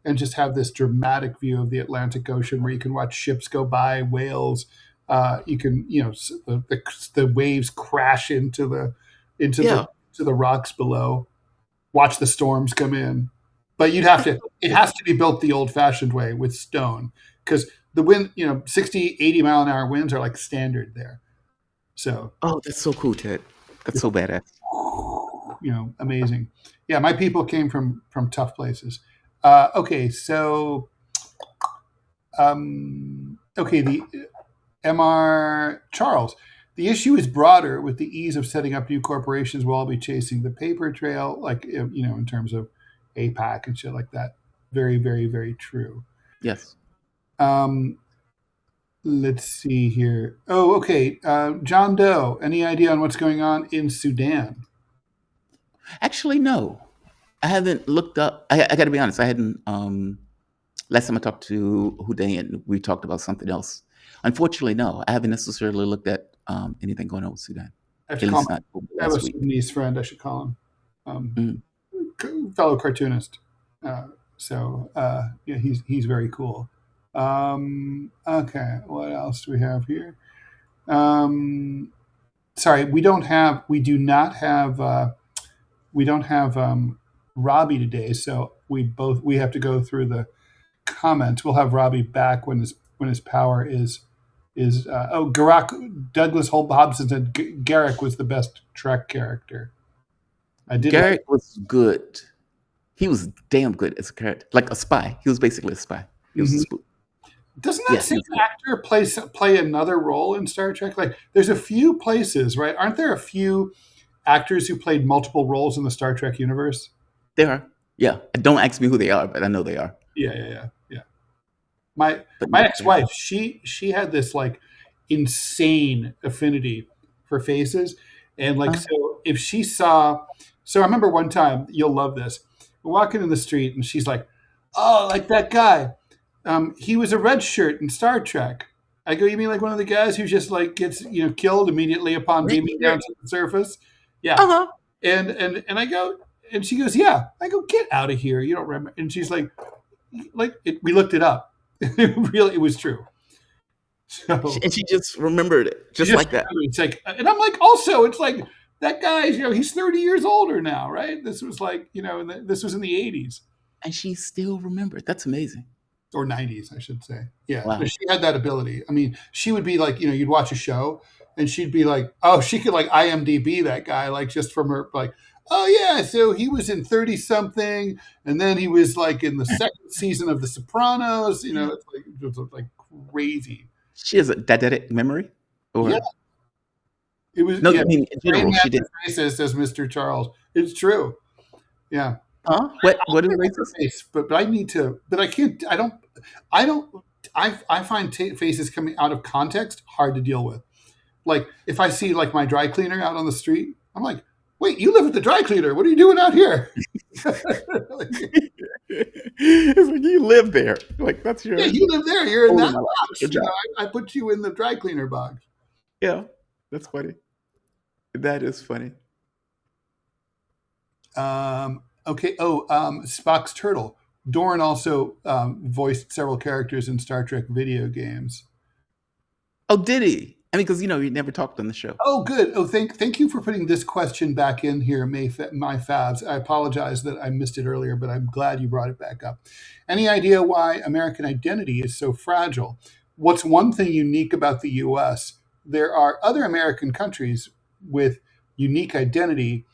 and just have this dramatic view of the Atlantic Ocean where you can watch ships go by, whales. You can, the waves crash into Yeah. the rocks below. Watch the storms come in. But it has to be built the old fashioned way with stone, because the wind, 60, 80 mile an hour winds are like standard there. So, Oh, that's so cool, Ted. That's so badass. amazing. Yeah. My people came from tough places. Okay. So, the MR Charles. The issue is broader. With the ease of setting up new corporations, we'll all be chasing the paper trail, like, in terms of AIPAC and shit like that. Very, very, very true. Yes. Let's see here. Oh, okay. John Doe, any idea on what's going on in Sudan? Actually, no. I haven't looked up. I got to be honest. I hadn't. Last time I talked to Houdain, we talked about something else. Unfortunately, no. I haven't necessarily looked at anything going on with Sudan. I have At to call least not over the I have a last week. Sudanese friend. I should call him. Mm. Fellow cartoonist. Yeah, he's very cool. Okay, what else do we have here? Sorry, we do not have Robbie today, so we have to go through the comments. We'll have Robbie back when his power is Garak. Douglas Hobson said Garak was the best Trek character. I did like. Garrett was good. He was damn good as a character, like a spy. He was basically a spy. He was a Mhm. spook. Doesn't that Yeah, he same was good. actor play another role in Star Trek? Like, there's a few places, right? Aren't there a few actors who played multiple roles in the Star Trek universe? They are. Yeah. Don't ask me who they are, but I know they are. Yeah. My But my yeah, ex-wife, she had this like insane affinity for faces, and like uh, so if she saw, so I remember one time, you'll love this. We're walking in the street, and she's like, "Oh, like that guy. He was a red shirt in Star Trek." I go, "You mean like one of the guys who just like gets killed immediately upon beaming down to the surface?" Yeah, uh-huh. and I go, and she goes, "Yeah." I go, "Get out of here! You don't remember?" And she's like we looked it up. It was true. So And she just remembered it, she just just like that. it's like, and I'm like, also, it's like that guy's, he's 30 years older now, right? This was like, this was in the 80s And she still remembered. That's amazing. or 90s, I should say. Yeah, but Wow. she had that ability. I mean, she would be like, you'd watch a show, and she'd be like, oh, she could like IMDb that guy, like just from her, like, oh yeah, so he was in 30 something, and then he was like in the second season of The Sopranos. It's like crazy. She has a deidetic memory? Yeah, Or it was. no, Yeah, I mean in brain general, has she did. a racist as Mr. Charles. It's true. Yeah, Huh? I What is like her racist? face, but I need to. But I can't. I don't. I find faces coming out of context hard to deal with. Like if I see like my dry cleaner out on the street, I'm like, wait, you live at the dry cleaner. What are you doing out here? It's like you live there. Like that's Yeah, your you live there. You're in role that in my life. Your box. job. I put you in the dry cleaner box. Yeah. That's funny. That is funny. Okay. Oh, Spock's turtle. Doran also voiced several characters in Star Trek video games. Oh, did he? I mean, because he never talked on the show. Oh, good. Oh, thank you for putting this question back in here, my Fabs. I apologize that I missed it earlier, but I'm glad you brought it back up. Any idea why American identity is so fragile? What's one thing unique about the U.S.? There are other American countries with unique identity,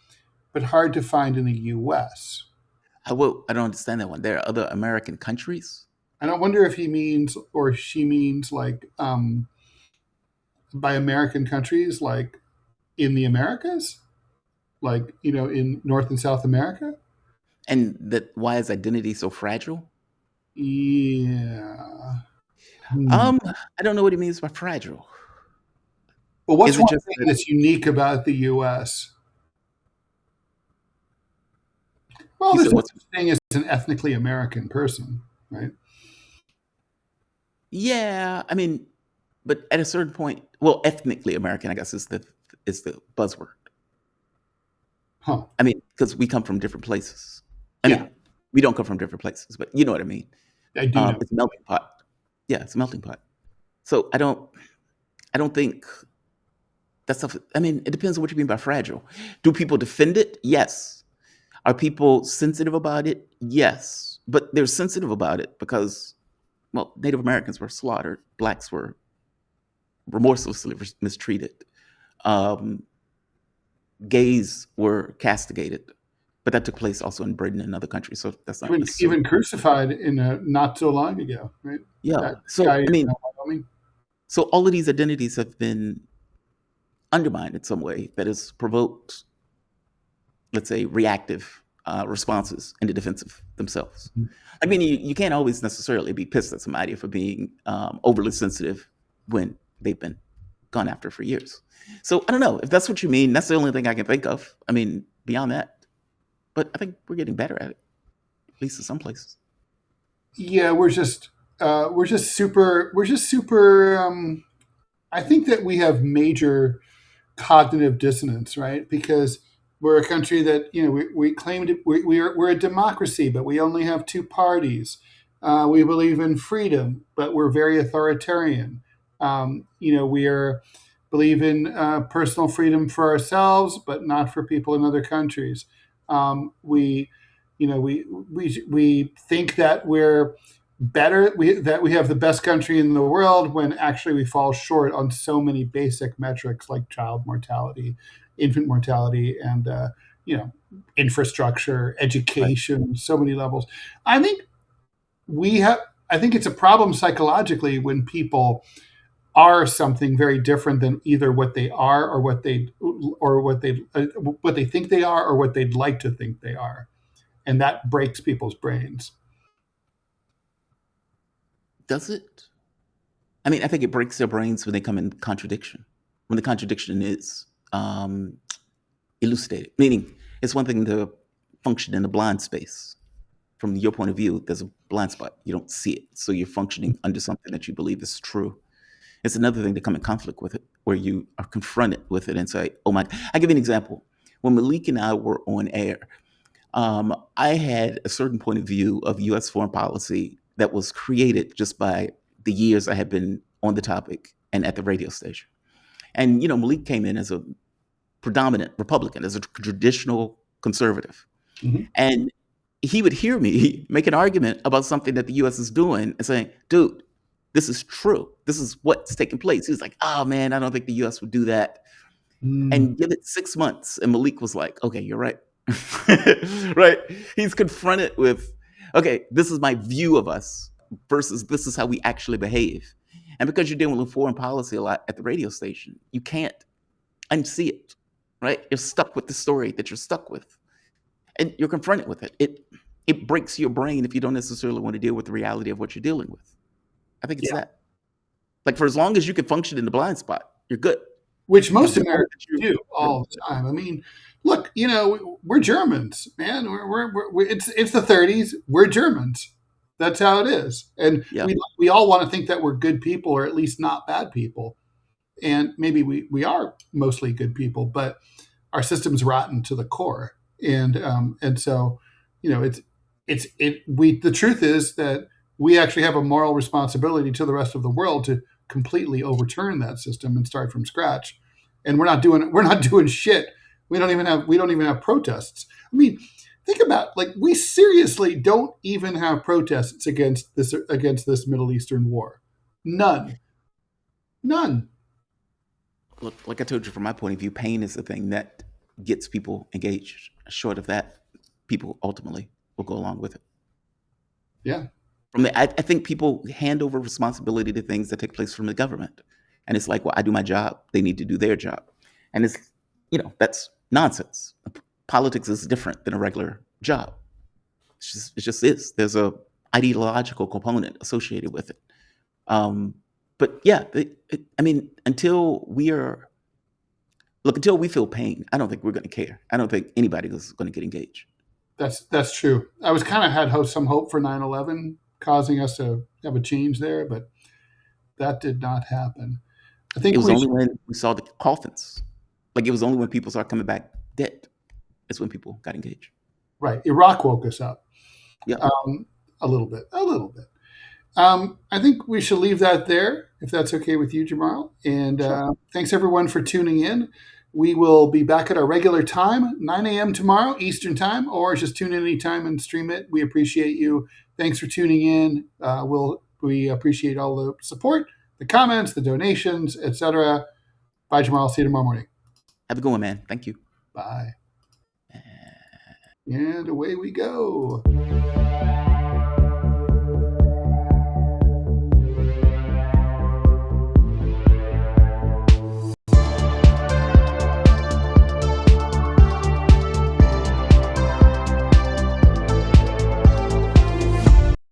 but hard to find in the U.S. I don't understand that one. There are other American countries. I don't wonder if he means or she means like by American countries, like in the Americas, like in North and South America. And that why is identity so fragile? Yeah. Hmm. I don't know what he means by fragile. But what's Is it one just thing that that's unique about the U.S.? Well, he there's said no what's such thing as an ethnically American person, right? yeah, I mean, but at a certain point, well, ethnically American, I guess is the buzzword. Huh. I mean, because we come from different places. I Yeah, mean, we don't come from different places, but you know what I mean. I do know. It's a melting pot. Yeah, it's a melting pot. So I don't think that stuff. I mean, it depends on what you mean by fragile. Do people defend it? Yes. Are people sensitive about it? Yes. But they're sensitive about it because, well, Native Americans were slaughtered, blacks were remorselessly mistreated, um, gays were castigated, but that took place also in Britain and other countries. So that's not necessarily. Even crucified in not so long ago, right? Yeah. That So guy I in mean, Wyoming. so all of these identities have been undermined in some way that has provoked, let's say, reactive responses in the defense of themselves. I mean, you can't always necessarily be pissed at somebody for being overly sensitive when they've been gone after for years. So I don't know if that's what you mean. That's the only thing I can think of. I mean, beyond that, but I think we're getting better at it, at least in some places. Yeah, we're just super. I think that we have major cognitive dissonance, right? Because we're a country that we claim to we're a democracy, but we only have two parties. We believe in freedom, but we're very authoritarian. We believe in personal freedom for ourselves, but not for people in other countries. We think that better, that we have the best country in the world, when actually we fall short on so many basic metrics like child mortality, infant mortality, and you know, infrastructure, Right. education, so many levels. I think we have. I think it's a problem psychologically when people are something very different than either what they are, or what they think they are, or what they'd like to think they are, and that breaks people's brains. Does it? I mean, I think it breaks their brains when they come in contradiction. When the contradiction is elucidated. Meaning, it's one thing to function in a blind space. From your point of view, there's a blind spot. You don't see it. So you're functioning under something that you believe is true. It's another thing to come in conflict with it, where you are confronted with it and say, oh my. I'll give you an example. When Malik and I were on air, I had a certain point of view of U.S. foreign policy that was created just by the years I had been on the topic and at the radio station. And, Malik came in as a predominant Republican, as a traditional conservative. Mm-hmm. And he would hear me make an argument about something that the U.S. is doing and saying, dude, this is true. This is what's taking place. He was like, oh, man, I don't think the U.S. would do that. And give it 6 months. And Malik was like, okay, you're right. Right? He's confronted with, okay, this is my view of us versus this is how we actually behave. And because you're dealing with foreign policy a lot at the radio station, you can't unsee it, right? You're stuck with the story that you're stuck with. And you're confronted with it. It breaks your brain if you don't necessarily want to deal with the reality of what you're dealing with. I think it's that. Like, for as long as you can function in the blind spot, you're good. Which most Americans do all the time. I mean, look, we're Germans, man. It's the 30s. We're Germans. That's how it is. And we all want to think that we're good people, or at least not bad people. And maybe we are mostly good people, but our system's rotten to the core. And so, the truth is that we actually have a moral responsibility to the rest of the world to completely overturn that system and start from scratch. And we're not doing shit. We don't even have protests. I mean, think about, like, we seriously don't even have protests against this Middle Eastern war. None. Look, like I told you, from my point of view, pain is the thing that gets people engaged. Short of that, people ultimately will go along with it. Yeah. I think people hand over responsibility to things that take place from the government. And it's like, well, I do my job. They need to do their job. And it's, that's nonsense. Politics is different than a regular job. It just is. There's a ideological component associated with it. But yeah, until we feel pain, I don't think we're going to care. I don't think anybody is going to get engaged. That's true. I was kind of had some hope for 9/11 causing us to have a change there, but that did not happen. I think it was only when we saw the coffins. Like, it was only when people started coming back dead. That's when people got engaged. Right. Iraq woke us up. Yeah. A little bit. I think we should leave that there, if that's okay with you, Jamarl. And Sure. Thanks everyone for tuning in. We will be back at our regular time, 9 a.m. tomorrow, Eastern time, or just tune in anytime and stream it. We appreciate you. Thanks for tuning in. We appreciate all the support, the comments, the donations, etc. Bye, Jamarl. See you tomorrow morning. Have a good one, man. Thank you. Bye. And away we go.